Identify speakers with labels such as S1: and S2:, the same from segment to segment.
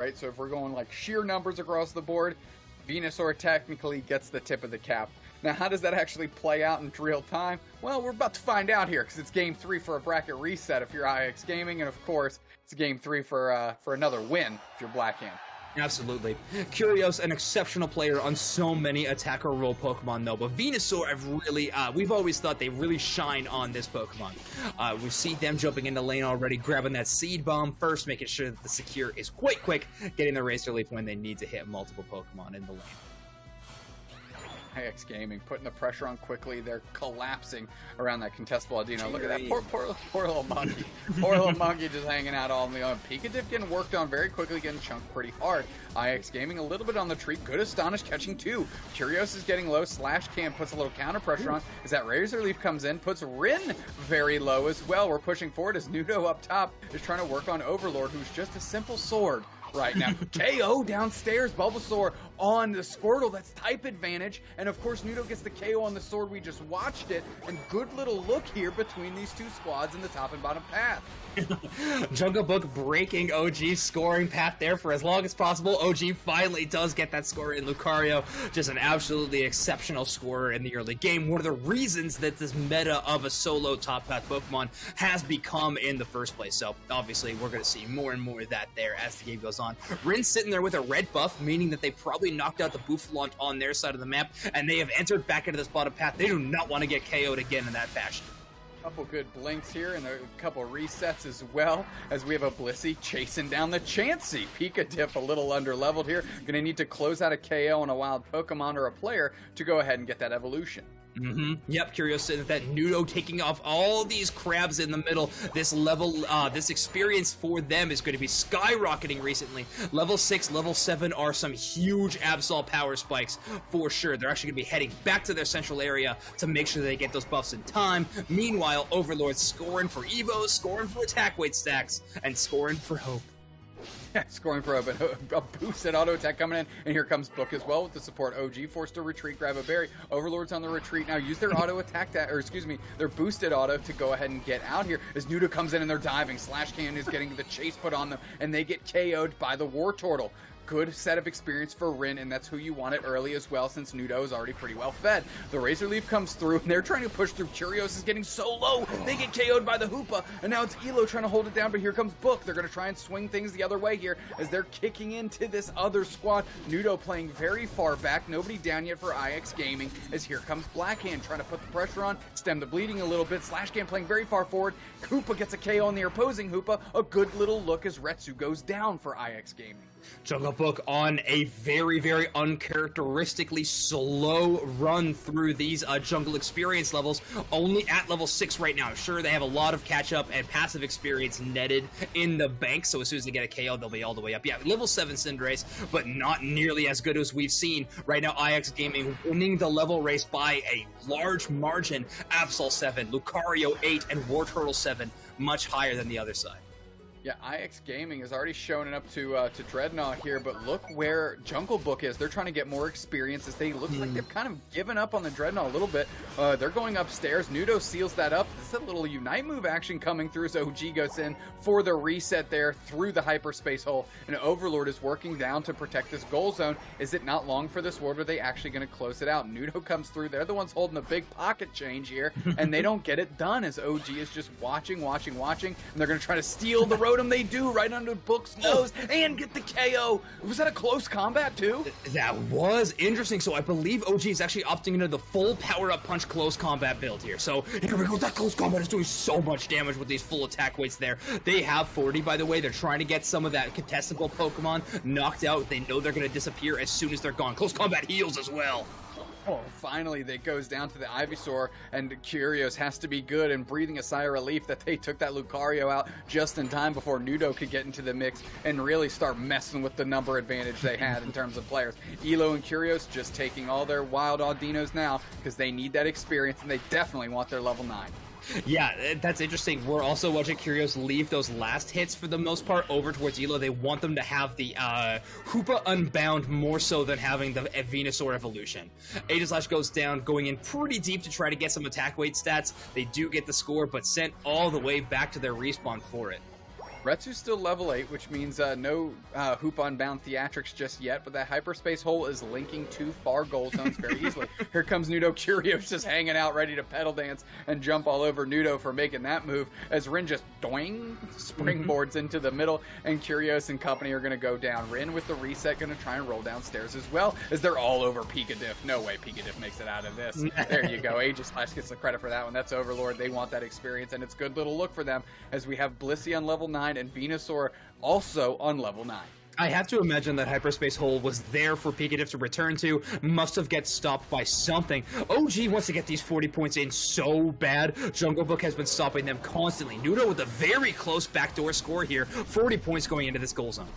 S1: right? So if we're going like sheer numbers across the board, Venusaur technically gets the tip of the cap. Now, how does that actually play out in real time? Well, we're about to find out here, because it's Game 3 for a bracket reset if you're IX Gaming, and of course, it's Game 3 for another win if you're Blackhand.
S2: Absolutely. Curios, an exceptional player on so many attacker role Pokemon, though. But Venusaur, we've always thought they really shine on this Pokemon. We see them jumping into lane already, grabbing that Seed Bomb first, making sure that the secure is quite quick, getting the Razor Leaf when they need to hit multiple Pokemon in the lane.
S1: IX Gaming putting the pressure on quickly. They're collapsing around that contestable Audino. Look at that poor little monkey. Poor little monkey just hanging out all on the own. Pikachu getting worked on very quickly, getting chunked pretty hard. IX Gaming a little bit on the treat. Good Astonish catching 2. Curios is getting low. Slash Cam puts a little counter pressure on as that Razor Leaf comes in. Puts Rin very low as well. We're pushing forward as Nudo up top is trying to work on Overlord, who's just a simple sword. Right now, KO downstairs, Bulbasaur on the Squirtle, that's type advantage, and of course Nudo gets the KO on the sword, we just watched it, and good little look here between these two squads in the top and bottom path.
S2: Jungle Book breaking OG's scoring path there for as long as possible. OG finally does get that score in Lucario, just an absolutely exceptional scorer in the early game. One of the reasons that this meta of a solo top path Pokemon has become in the first place, so obviously we're going to see more and more of that there as the game goes on. Rin's sitting there with a red buff, meaning that they probably knocked out the Boufflant on their side of the map, and they have entered back into this bottom path. They do not want to get KO'd again in that fashion.
S1: Couple good blinks here and a couple resets as well, as we have a Blissey chasing down the Chansey. Pika a little under leveled here. Gonna need to close out a KO on a wild Pokemon or a player to go ahead and get that evolution.
S2: Yep, Curious said that Nudo taking off all these crabs in the middle. This level, this experience for them is going to be skyrocketing recently. Level 6, level 7 are some huge Absol power spikes for sure. They're actually going to be heading back to their central area to make sure they get those buffs in time. Meanwhile, Overlord's scoring for Evos, scoring for attack weight stacks, and scoring for hope.
S1: Yeah, scoring for a boosted auto attack coming in, and here comes Book as well with the support. OG forced to retreat, grab a berry. Overlord's on the retreat now. Use their auto attack, their boosted auto to go ahead and get out here. As Nudo comes in and they're diving. Slash Cannon is getting the chase put on them, and they get KO'd by the War Turtle. Good set of experience for Rin, and that's who you want it early as well, since Nudo is already pretty well fed. The Razor Leaf comes through, and they're trying to push through. Curios is getting so low, they get KO'd by the Hoopa, and now it's Elo trying to hold it down, but here comes Book. They're going to try and swing things the other way here, as they're kicking into this other squad. Nudo playing very far back, nobody down yet for IX Gaming, as here comes Blackhand trying to put the pressure on, stem the bleeding a little bit. Slashcam playing very far forward. Hoopa gets a KO on the opposing Hoopa. A good little look as Retsu goes down for IX Gaming.
S2: Jungle Book on a very, very uncharacteristically slow run through these jungle experience levels, only at level 6 right now. I'm sure they have a lot of catch-up and passive experience netted in the bank, so as soon as they get a KO, they'll be all the way up. Yeah, level 7 Cinderace, but not nearly as good as we've seen. Right now, IX Gaming winning the level race by a large margin. Absol 7, Lucario 8, and War Turtle 7, much higher than the other side.
S1: Yeah, IX Gaming has already shown it up to Dreadnought here, but look where Jungle Book is. They're trying to get more experience as they look like they've kind of given up on the Dreadnought a little bit. They're going upstairs. Nudo seals that up. This is a little Unite move action coming through as OG goes in for the reset there through the hyperspace hole. And Overlord is working down to protect this goal zone. Is it not long for this ward? Are they actually going to close it out? Nudo comes through. They're the ones holding the big pocket change here, and they don't get it done as OG is just watching, and they're going to try to steal the Rotom. They do right under Book's nose and get the KO. Was that a close combat too?
S2: That was interesting. So I believe OG is actually opting into the full power-up punch close combat build here. So here we go. That close combat is doing so much damage with these full attack weights there. They have 40, by the way. They're trying to get some of that contestable Pokemon knocked out. They know they're going to disappear as soon as they're gone. Close combat heals as well.
S1: Oh, finally, that goes down to the Ivysaur, and Curios has to be good and breathing a sigh of relief that they took that Lucario out just in time before Nudo could get into the mix and really start messing with the number advantage they had in terms of players. Elo and Curios just taking all their wild Audinos now because they need that experience, and they definitely want their level 9.
S2: Yeah, that's interesting. We're also watching Curios leave those last hits for the most part over towards Elo. They want them to have the Hoopa Unbound more so than having the Venusaur evolution. Aegislash goes down, going in pretty deep to try to get some attack weight stats. They do get the score, but sent all the way back to their respawn for it.
S1: Retsu's still level 8, which means no Hoop Unbound theatrics just yet, but that hyperspace hole is linking two far goal zones very easily. Here comes Nudo. Curios just hanging out, ready to pedal dance and jump all over Nudo for making that move, as Rin just doing springboards into the middle, and Curios and company are going to go down. Rin with the reset going to try and roll downstairs as well, as they're all over Picadiff. No way Picadiff makes it out of this. There you go. Aegis Slash gets the credit for that one. That's Overlord. They want that experience, and it's a good little look for them, as we have Blissey on level 9 and Venusaur also on level 9.
S2: I have to imagine that hyperspace hole was there for Picadiff to return to. Must have get stopped by something. OG wants to get these 40 points in so bad. Jungle Book has been stopping them constantly. Nudo with a very close backdoor score here. 40 points going into this goal zone.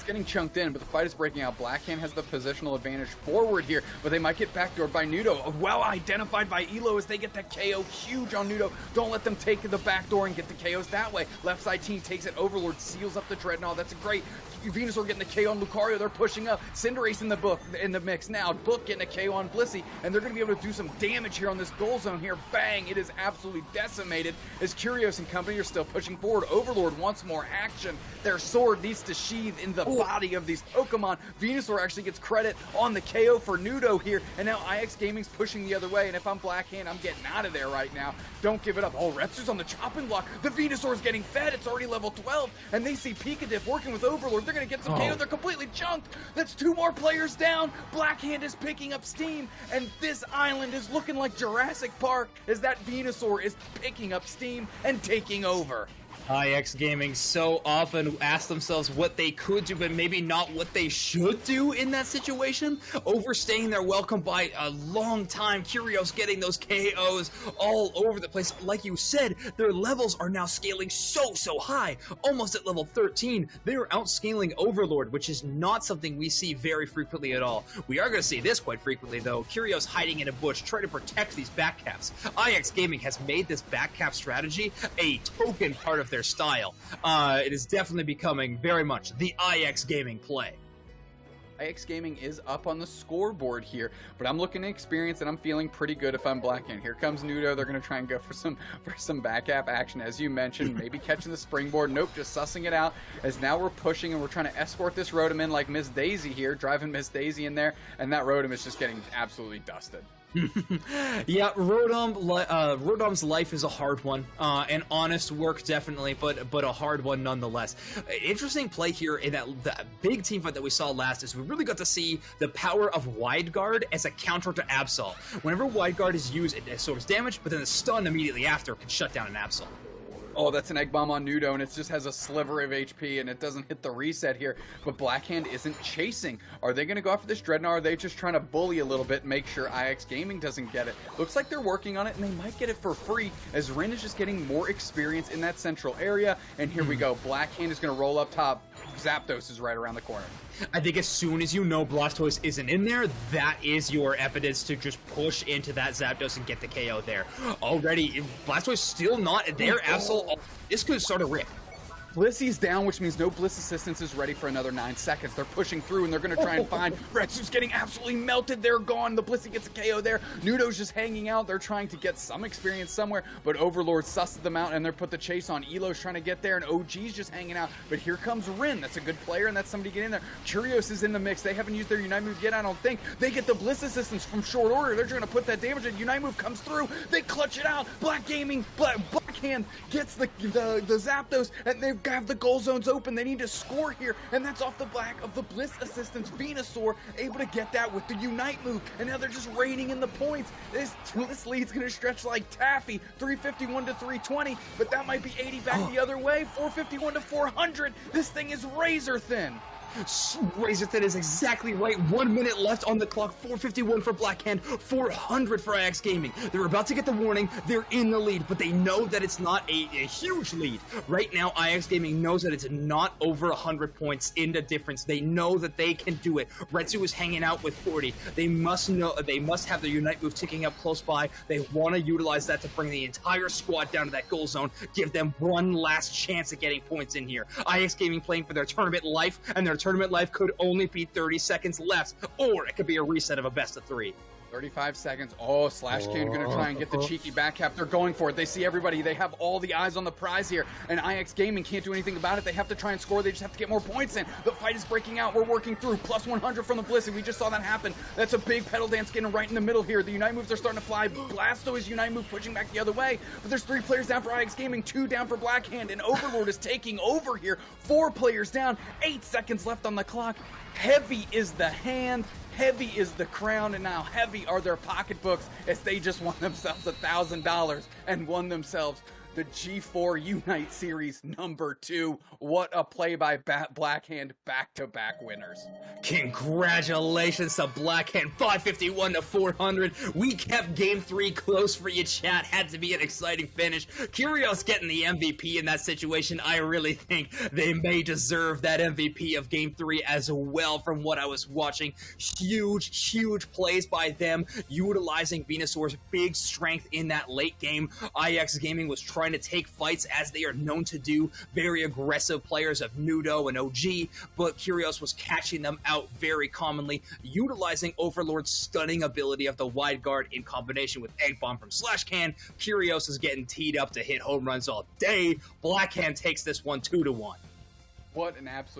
S1: Getting chunked in, but the fight is breaking out. Blackhand has the positional advantage forward here, but they might get backdoored by Nudo. Well identified by Elo as they get that KO huge on Nudo. Don't let them take the backdoor and get the KOs that way. Left side team takes it. Overlord seals up the Dreadnought. That's a great. Venusaur getting the KO on Lucario. They're pushing up. Cinderace in the mix now. Book getting a KO on Blissey, and they're going to be able to do some damage here on this goal zone here. Bang! It is absolutely decimated as Curios and company are still pushing forward. Overlord wants more action. Their sword needs to sheathe in the body of these Pokemon. Venusaur actually gets credit on the KO for Nudo here, and now IX Gaming's pushing the other way, and if I'm Blackhand, I'm getting out of there right now. Don't give it up. Oh, Retsu's on the chopping block. The Venusaur's getting fed. It's already level 12, and they see Picadiff working with Overlord. They're going to get some KO. They're completely chunked. That's 2 more players down. Blackhand is picking up steam, and this island is looking like Jurassic Park as that Venusaur is picking up steam and taking over.
S2: IX Gaming so often ask themselves what they could do, but maybe not what they should do in that situation. Overstaying their welcome by a long time. Curios getting those KOs all over the place. Like you said, their levels are now scaling so high. Almost at level 13. They are outscaling Overlord, which is not something we see very frequently at all. We are going to see this quite frequently, though. Curios hiding in a bush, trying to protect these backcaps. IX Gaming has made this backcap strategy a token part of their style. It is definitely becoming very much the IX Gaming play.
S1: IX Gaming is up on the scoreboard here, but I'm looking at experience and I'm feeling pretty good if I'm Blackhand. Here comes Nudo. They're going to try and go for some back-up action, as you mentioned, maybe catching the springboard. Nope, just sussing it out, as now we're pushing and we're trying to escort this Rotom in like Miss Daisy here, driving Miss Daisy in there, and that Rotom is just getting absolutely dusted.
S2: Yeah, Rotom's life is a hard one, and honest work definitely, but a hard one nonetheless. Interesting play here in that big team fight that we saw last is we really got to see the power of Wide Guard as a counter to Absol. Whenever Wide Guard is used, it absorbs damage, but then the stun immediately after can shut down an Absol.
S1: Oh, that's an Egg Bomb on Nudo, and it just has a sliver of HP, and it doesn't hit the reset here. But Blackhand isn't chasing. Are they going to go after this Dreadnought, or are they just trying to bully a little bit and make sure IX Gaming doesn't get it? Looks like they're working on it, and they might get it for free, as Rin is just getting more experience in that central area. And here we go. Blackhand is going to roll up top. Zapdos is right around the corner.
S2: I think as soon as you know Blastoise isn't in there, that is your evidence to just push into that Zapdos and get the KO there. Already, Blastoise still not there. Absol, this could start a rip.
S1: Blissey's down, which means no Bliss Assistance is ready for another 9 seconds. They're pushing through, and they're going to try and find Retsu's getting absolutely melted. They're gone. The Blissey gets a KO there. Nudo's just hanging out. They're trying to get some experience somewhere, but Overlord susses them out, and they're put the chase on. Elo's trying to get there, and OG's just hanging out. But here comes Rin. That's a good player, and that's somebody getting there. Curios is in the mix. They haven't used their Unite move yet, I don't think. They get the Bliss Assistance from short order. They're trying to put that damage in. Unite move comes through. They clutch it out. Blackhand gets the Zapdos, and they have the goal zones open. They need to score here, and that's off the back of the Bliss Assistance. Venusaur able to get that with the Unite move, and now they're just raining in the points. This lead's going to stretch like taffy, 351 to 320, but that might be 80 back the other way, 451 to 400. This thing is razor thin.
S2: Razor Thin is exactly right. 1 minute left on the clock. 451 for Blackhand, 400 for IX Gaming. They're about to get the warning. They're in the lead, but they know that it's not a huge lead. Right now, IX Gaming knows that it's not over 100 points in the difference. They know that they can do it. Retsu is hanging out with 40. They must have the Unite move ticking up close by. They want to utilize that to bring the entire squad down to that goal zone. Give them one last chance at getting points in here. IX Gaming playing for their tournament life, and their tournament life could only be 30 seconds left, or it could be a reset of a best of 3.
S1: 35 seconds. Oh, Slash Can gonna try and get the cheeky back cap. They're going for it. They see everybody. They have all the eyes on the prize here. And IX Gaming can't do anything about it. They have to try and score. They just have to get more points in. The fight is breaking out. We're working through. Plus 100 from the Blissey. We just saw that happen. That's a big pedal dance getting right in the middle here. The Unite moves are starting to fly. Blasto is Unite move pushing back the other way. But there's 3 players down for IX Gaming, 2 down for Blackhand. And Overlord is taking over here. 4 players down. 8 seconds left on the clock. Heavy is the hand. Heavy is the crown, and now heavy are their pocketbooks as they just won themselves $1,000 and won themselves the G4 Unite Series #2. What a play by Blackhand, back-to-back winners.
S2: Congratulations to Blackhand, 551 to 400. We kept Game 3 close for you, chat. Had to be an exciting finish. Curios getting the MVP in that situation. I really think they may deserve that MVP of Game 3 as well from what I was watching. Huge plays by them, utilizing Venasaur's big strength in that late game. IX Gaming was trying to take fights as they are known to do, very aggressive players of Nudo and OG, but Curios was catching them out very commonly, utilizing Overlord's stunning ability of the wide guard in combination with Egg Bomb from Slash Can. Curios is getting teed up to hit home runs all day. Blackhand takes this one 2-1.
S1: What an absolute